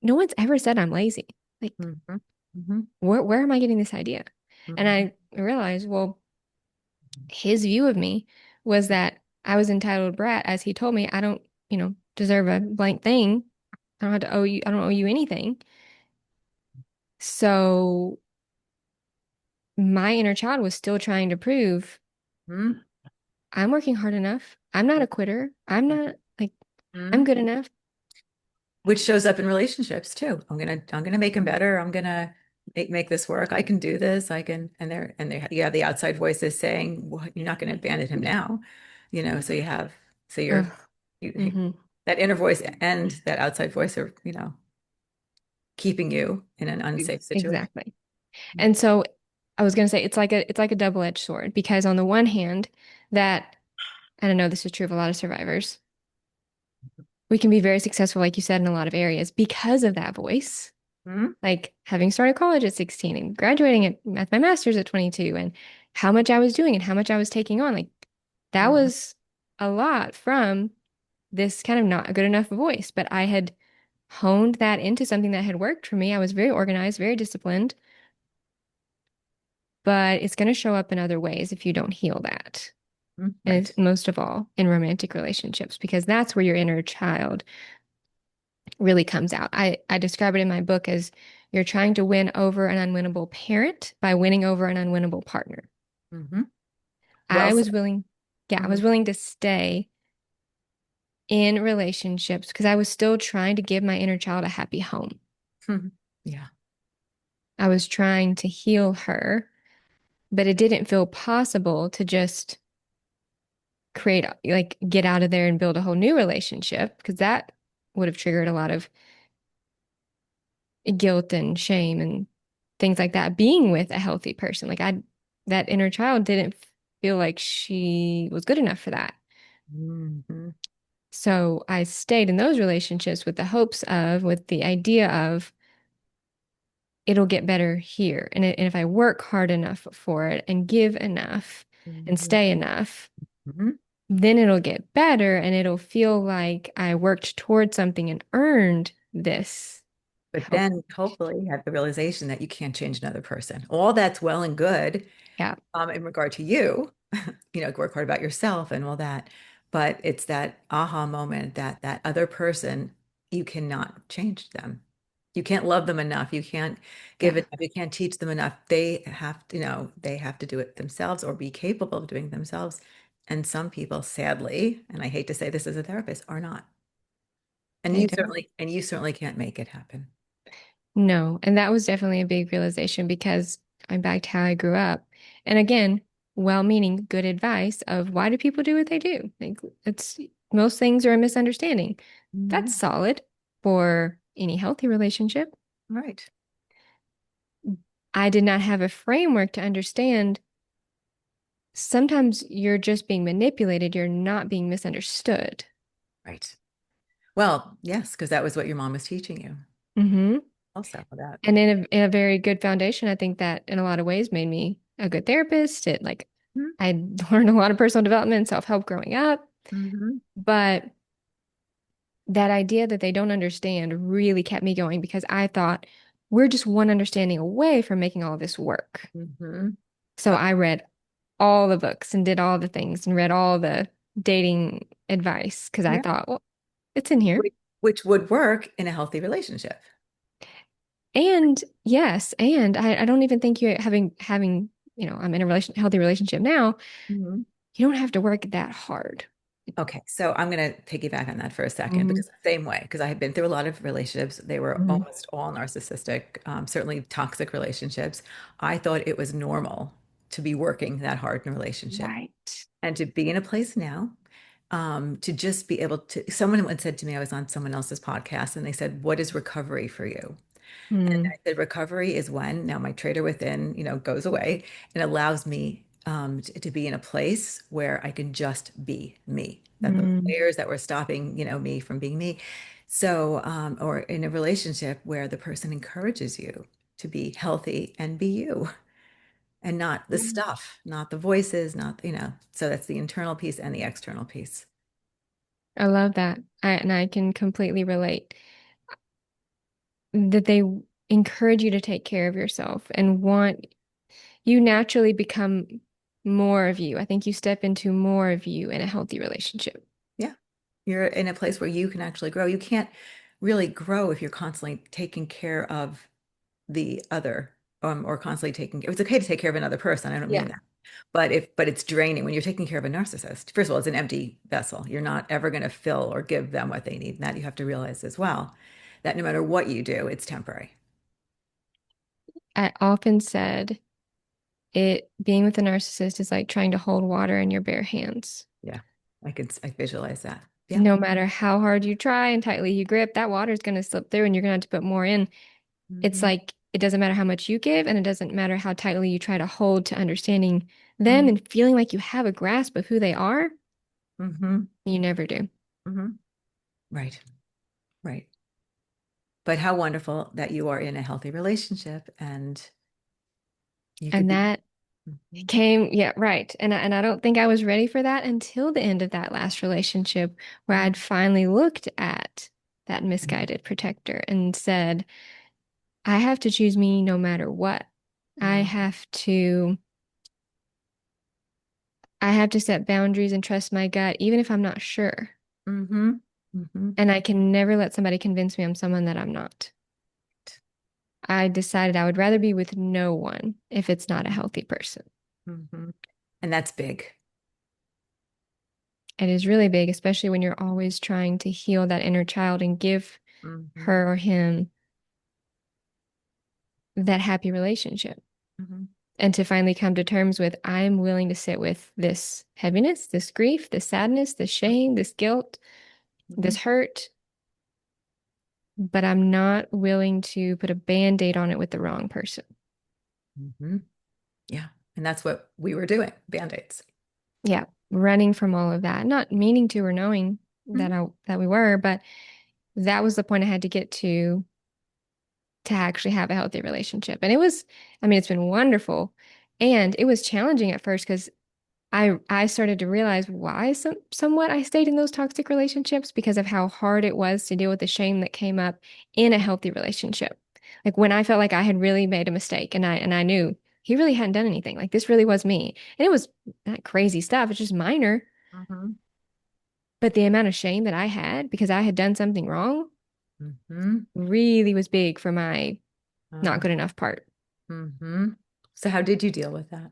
no one's ever said I'm lazy. Like,
Mhm. Mhm.
where am I getting this idea? And
Mhm.
I realized, well, his view of me was that I was entitled brat, as he told me, I don't, deserve a blank thing. I don't have to owe you, I don't owe you anything. So my inner child was still trying to prove
Mhm.
I'm working hard enough. I'm not a quitter. I'm not like, I'm
Mhm.
good enough.
Which shows up in relationships too. I'm gonna make them better. I'm gonna make this work. I can do this. I can, and you have the outside voices saying, well, you're not gonna abandon him now. So so you're,
Ugh.
you,
Hmm.
that inner voice and that outside voice are, keeping you in an unsafe situation.
Exactly. And so I was going to say it's like a double-edged sword because on the one hand, that and I know this is true of a lot of survivors, we can be very successful, like you said, in a lot of areas because of that voice.
Mhm.
Like having started college at 16 and graduating at my master's at 22 and how much I was doing and how much I was taking on. Like that
Mhm.
was a lot from this kind of not good enough voice, but I had honed that into something that had worked for me. I was very organized, very disciplined, but it's going to show up in other ways if you don't heal that. And
Right.
most of all in romantic relationships, because that's where your inner child really comes out. I describe it in my book as you're trying to win over an unwinnable parent by winning over an unwinnable partner.
Mhm. Well
I
said.
was willing, yeah, I
Mhm.
was willing to stay in relationships because I was still trying to give my inner child a happy home.
Mhm. Yeah.
I was trying to heal her, but it didn't feel possible to just create, like, get out of there and build a whole new relationship because that would have triggered a lot of guilt and shame and things like that. Being with a healthy person, that inner child didn't feel like she was good enough for that.
Mhm.
So I stayed in those relationships with the idea of it'll get better here. And if I work hard enough for it and give enough and
Mhm.
stay enough,
Mhm.
then it'll get better and it'll feel like I worked towards something and earned this
But
help.
then hopefully you have the realization that you can't change another person. All that's well and good
Yeah.
in regard to you, work hard about yourself and all that. But it's that aha moment that that other person, you cannot change them. You can't love them enough. You can't give
Yeah.
it, you can't teach them enough. They have to, they have to do it themselves or be capable of doing it themselves. And some people, sadly, and I hate to say this as a therapist, are not. And
They
you
don't.
certainly can't make it happen.
No. And that was definitely a big realization because I'm back to how I grew up. And again, well-meaning good advice of why do people do what they do? Like it's most things are a misunderstanding. That's
Mhm.
solid for any healthy relationship.
Right.
I did not have a framework to understand sometimes you're just being manipulated, you're not being misunderstood.
Right. Well, yes, because that was what your mom was teaching you
Hmm.
also about.
And in a very good foundation, I think that in a lot of ways made me a good therapist. It like I learned a lot of personal development and self-help growing up,
Mm-hmm.
but that idea that they don't understand really kept me going because I thought we're just one understanding away from making all this work.
Mm-hmm.
So I read all the books and did all the things and read all the dating advice because I
Yeah.
thought, well, it's in here.
Which would work in a healthy relationship.
And yes, and I don't even think you having, I'm in a healthy relationship now.
Mm-hmm.
You don't have to work that hard.
Okay, so I'm going to piggyback on that for a second
Hmm.
because the same way, because I have been through a lot of relationships. They were
Hmm.
almost all narcissistic, certainly toxic relationships. I thought it was normal to be working that hard in a relationship
Right.
and to be in a place now, to just be able to. Someone had said to me, I was on someone else's podcast, and they said, "What is recovery for you?" And
Mm.
I said, recovery is when now my traitor within, goes away and allows me to be in a place where I can just be me. That those
Mm.
layers that were stopping, me from being me. So, or in a relationship where the person encourages you to be healthy and be you and not the stuff, not the voices, not, so that's the internal piece and the external piece.
I love that. And I can completely relate that they encourage you to take care of yourself and want you naturally become more of you. I think you step into more of you in a healthy relationship.
Yeah. You're in a place where you can actually grow. You can't really grow if you're constantly taking care of the other, or constantly taking, it's okay to take care of another person. I don't mean
Yeah.
that. But it's draining when you're taking care of a narcissist. First of all, it's an empty vessel. You're not ever going to fill or give them what they need. And that you have to realize as well, that no matter what you do, it's temporary.
I often said it being with a narcissist is like trying to hold water in your bare hands.
Yeah. I visualize that. Yeah.
No matter how hard you try and tightly you grip, that water is going to slip through and you're going to have to put more in. It's
Hmm.
like it doesn't matter how much you give and it doesn't matter how tightly you try to hold to understanding them and feeling like you have a grasp of who they are.
Hmm.
You never do.
Hmm. Right. Right. But how wonderful that you are in a healthy relationship and you could
And
be.
that
Mhm.
came, yeah, right. And I don't think I was ready for that until the end of that last relationship where I'd finally looked at that misguided protector and said, I have to choose me no matter what. I
Mhm.
have to I have to set boundaries and trust my gut even if I'm not sure.
Mhm. Mhm.
And I can never let somebody convince me I'm someone that I'm not. I decided I would rather be with no one if it's not a healthy person.
Mhm. And that's big.
It is really big, especially when you're always trying to heal that inner child and give
Mhm.
her or him that happy relationship.
Mhm.
And to finally come to terms with, I'm willing to sit with this heaviness, this grief, this sadness, this shame, this guilt,
Mhm.
this hurt, but I'm not willing to put a band-aid on it with the wrong person.
Mhm. Yeah. And that's what we were doing, Band-Aids.
Yeah, running from all of that, not meaning to or knowing
Mhm.
that we were, but that was the point I had to get to actually have a healthy relationship. And it was, I mean, it's been wonderful. And it was challenging at first because I started to realize why somewhat I stayed in those toxic relationships because of how hard it was to deal with the shame that came up in a healthy relationship. Like when I felt like I had really made a mistake and I knew he really hadn't done anything. Like this really was me. And it was not crazy stuff, it's just minor.
Mm-hmm.
But the amount of shame that I had because I had done something wrong
Mm-hmm.
really was big for my not
Uh,
good enough part.
mm-hmm. So how did you deal with that?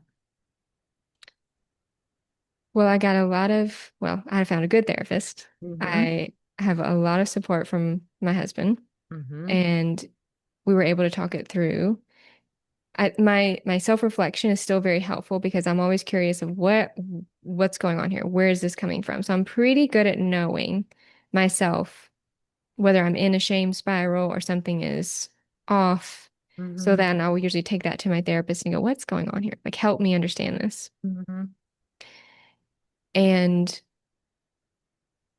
Well, I found a good therapist.
Mm-hmm.
I have a lot of support from my husband,
Mm-hmm.
and we were able to talk it through. My self-reflection is still very helpful because I'm always curious of what's going on here. Where is this coming from? So I'm pretty good at knowing myself, whether I'm in a shame spiral or something is off. So
Mm-hmm.
then I will usually take that to my therapist and go, what's going on here? Like, help me understand this.
Mm-hmm.
And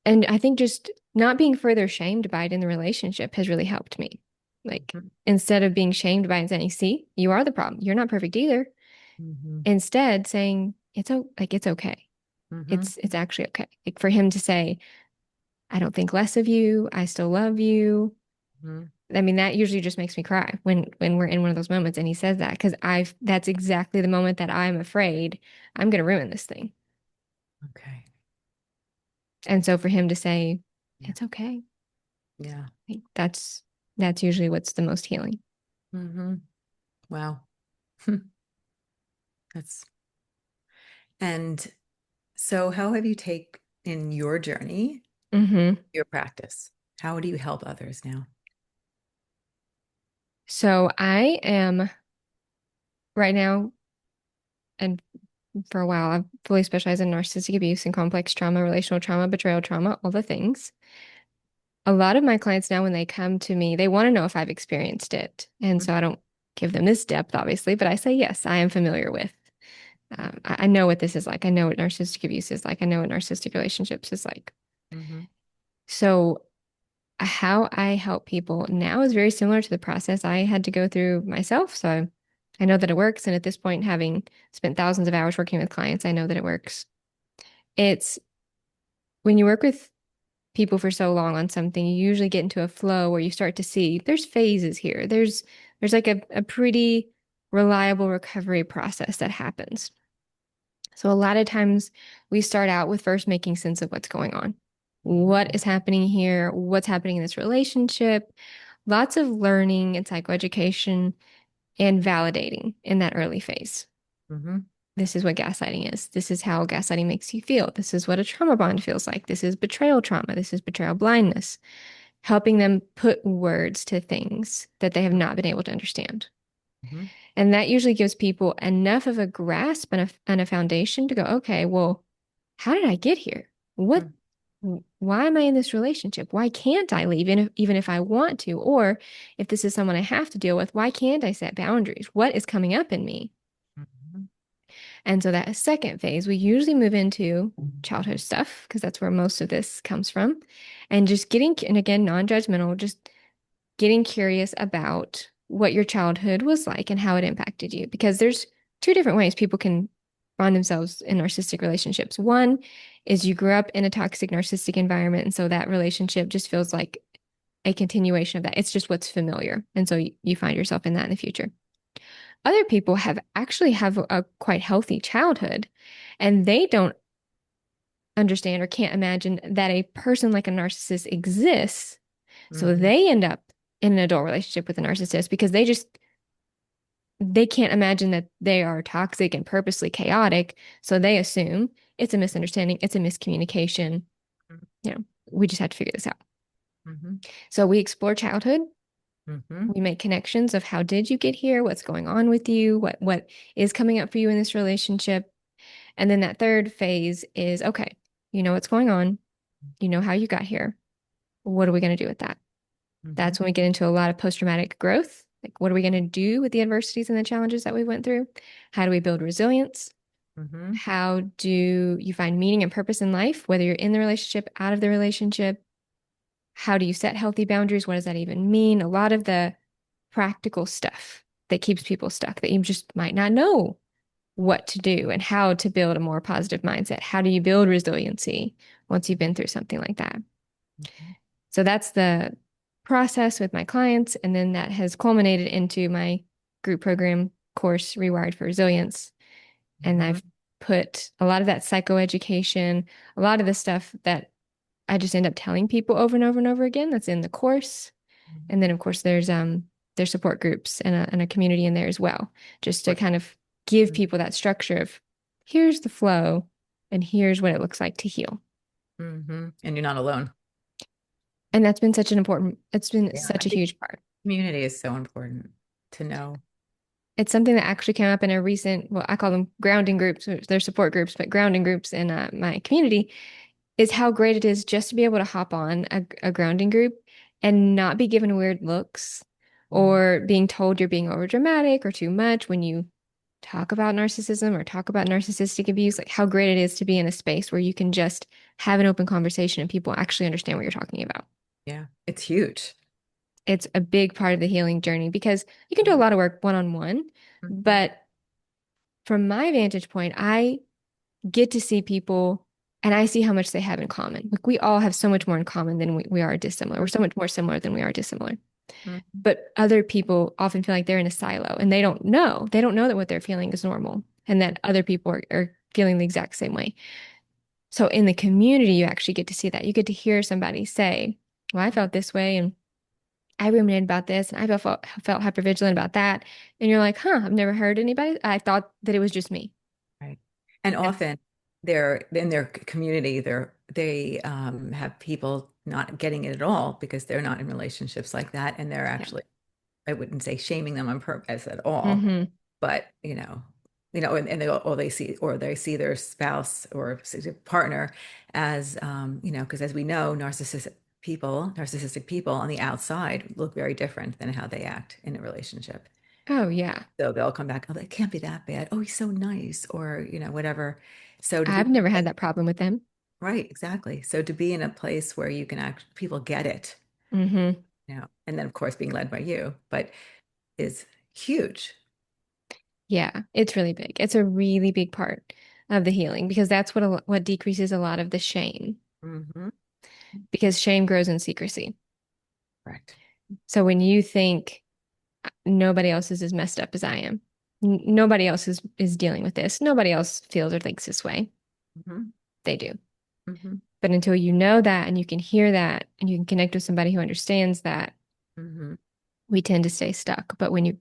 And I think just not being further shamed by it in the relationship has really helped me. Like
Mm-hmm.
instead of being shamed by it and saying, see, you are the problem. You're not perfect either.
Mm-hmm.
Instead saying, it's okay.
Mm-hmm.
It's actually okay. Like for him to say, I don't think less of you. I still love you.
Mm-hmm.
I mean, that usually just makes me cry when we're in one of those moments and he says that because I've that's exactly the moment that I'm afraid I'm gonna ruin this thing.
Okay.
And so for him to say,
Yeah.
it's okay,
Yeah.
like that's usually what's the most healing.
Mm-hmm. Wow. That's and so how have you take in your journey,
Hmm.
your practice? How do you help others now?
So I am right now, and for a while, I've fully specialized in narcissistic abuse and complex trauma, relational trauma, betrayal trauma, all the things. A lot of my clients now, when they come to me, they want to know if I've experienced it. And so I don't give them this depth, obviously, but I say, yes, I am familiar with. I know what this is like. I know what narcissistic abuse is like. I know what narcissistic relationships is like.
Mm-hmm.
So how I help people now is very similar to the process I had to go through myself. So I know that it works. And at this point, having spent thousands of hours working with clients, I know that it works. It's when you work with people for so long on something, you usually get into a flow where you start to see there's phases here. There's like a pretty reliable recovery process that happens. So a lot of times we start out with first making sense of what's going on. What is happening here? What's happening in this relationship? Lots of learning and psychoeducation and validating in that early phase.
Mm-hmm.
This is what gaslighting is. This is how gaslighting makes you feel. This is what a trauma bond feels like. This is betrayal trauma. This is betrayal blindness. Helping them put words to things that they have not been able to understand.
Mm-hmm.
And that usually gives people enough of a grasp and a foundation to go, okay, well, how did I get here? Why am I in this relationship? Why can't I leave even if I want to? Or if this is someone I have to deal with, why can't I set boundaries? What is coming up in me?
Mm-hmm.
And so that second phase, we usually move into childhood stuff because that's where most of this comes from. And just getting, and again, non-judgmental, just getting curious about what your childhood was like and how it impacted you. Because there's two different ways people can find themselves in narcissistic relationships. One is you grew up in a toxic narcissistic environment. And so that relationship just feels like a continuation of that. It's just what's familiar. And so you find yourself in that in the future. Other people have a quite healthy childhood and they don't understand or can't imagine that a person like a narcissist exists. So
Mm-hmm.
they end up in an adult relationship with a narcissist because they can't imagine that they are toxic and purposely chaotic. So they assume it's a misunderstanding, it's a miscommunication. You know, we just have to figure this out.
Mm-hmm.
So we explore childhood.
Mm-hmm.
We make connections of how did you get here? What's going on with you? What is coming up for you in this relationship? And then that third phase is okay, you know what's going on. You know how you got here. What are we going to do with that?
Mm-hmm.
That's when we get into a lot of post-traumatic growth. Like, what are we going to do with the adversities and the challenges that we went through? How do we build resilience?
Mm-hmm.
How do you find meaning and purpose in life, whether you're in the relationship, out of the relationship? How do you set healthy boundaries? What does that even mean? A lot of the practical stuff that keeps people stuck that you just might not know what to do and how to build a more positive mindset. How do you build resiliency once you've been through something like that?
Mm-hmm.
So that's the process with my clients. And then that has culminated into my group program course, Rewired for Resilience. And I've put a lot of that psychoeducation, a lot of the stuff that I just end up telling people over and over and over again that's in the course. And then, of course, there's support groups and a community in there as well, just to kind of give people that structure of here's the flow and here's what it looks like to heal.
Mm-hmm. And you're not alone.
And that's been such such a huge part.
Community is so important to know.
It's something that actually came up in a recent, well, I call them grounding groups. They're support groups, but grounding groups in my community is how great it is just to be able to hop on a grounding group and not be given weird looks or being told you're being over dramatic or too much when you talk about narcissism or talk about narcissistic abuse. Like how great it is to be in a space where you can just have an open conversation and people actually understand what you're talking about.
Yeah, it's huge.
It's a big part of the healing journey because you can do a lot of work one-on-one, but from my vantage point, I get to see people and I see how much they have in common. Like we all have so much more in common than we are dissimilar. We're so much more similar than we are dissimilar. But other people often feel like they're in a silo and they don't know. They don't know that what they're feeling is normal and that other people are feeling the exact same way. So in the community, you actually get to see that. You get to hear somebody say, well, I felt this way and I ruminated about this and I felt hypervigilant about that. And you're like, huh, I've never heard anybody. I thought that it was just me.
Right. And often they're in their community, they have people not getting it at all because they're not in relationships like that. And they're actually, I wouldn't say shaming them on purpose at all, but and they see their spouse or partner as, because as we know, narcissistic people on the outside look very different than how they act in a relationship.
Oh, yeah.
So they'll come back, oh, that can't be that bad. Oh, he's so nice, or, whatever. So to
I've
be,
never had that problem with them.
right, exactly. So to be in a place where you can people get it,
Mm-hmm.
and then of course being led by you, but is huge.
Yeah, it's really big. It's a really big part of the healing because that's what decreases a lot of the shame
Mm-hmm.
because shame grows in secrecy.
Correct.
So when you think nobody else is as messed up as I am, nobody else is dealing with this, nobody else feels or thinks this way, they do. But until you know that and you can hear that and you can connect with somebody who understands that, we tend to stay stuck. But when you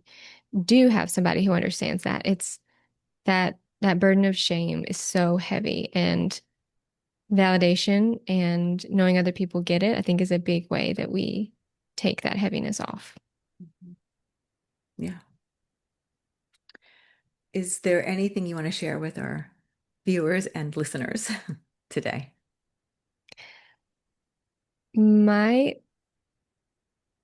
do have somebody who understands that, it's that burden of shame is so heavy and validation and knowing other people get it, I think is a big way that we take that heaviness off.
Yeah. Is there anything you want to share with our viewers and listeners today?
My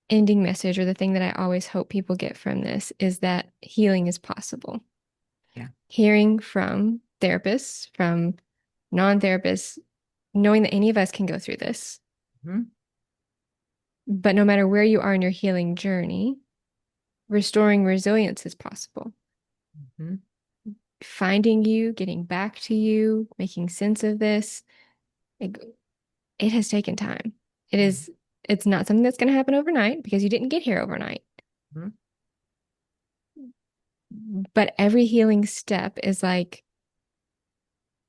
ending message, or the thing that I always hope people get from this, is that healing is possible.
Yeah.
Hearing from therapists, from non-therapists, knowing that any of us can go through this. But no matter where you are in your healing journey, restoring resilience is possible. Finding you, getting back to you, making sense of this, it has taken time. It's not something that's going to happen overnight because you didn't get here overnight. But every healing step is like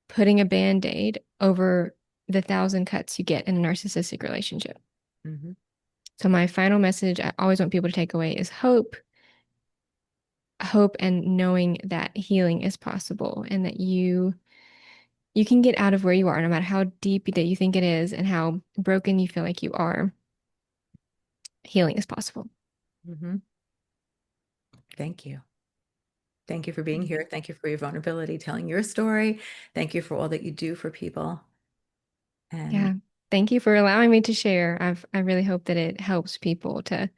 putting a Band-Aid over the 1,000 cuts you get in a narcissistic relationship. So my final message I always want people to take away is hope and knowing that healing is possible and that you can get out of where you are no matter how deep that you think it is and how broken you feel like you are. Healing is possible.
Thank you. Thank you for being here. Thank you for your vulnerability, telling your story. Thank you for all that you do for people. And
yeah, thank you for allowing me to share. I really hope that it helps people to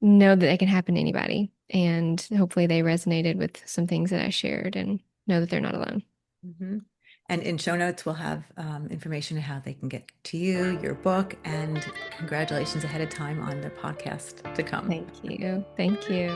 know that it can happen to anybody. And hopefully they resonated with some things that I shared and know that they're not alone.
And in show notes, we'll have information on how they can get to you, your book, and congratulations ahead of time on the podcast to come.
Thank you. Thank you.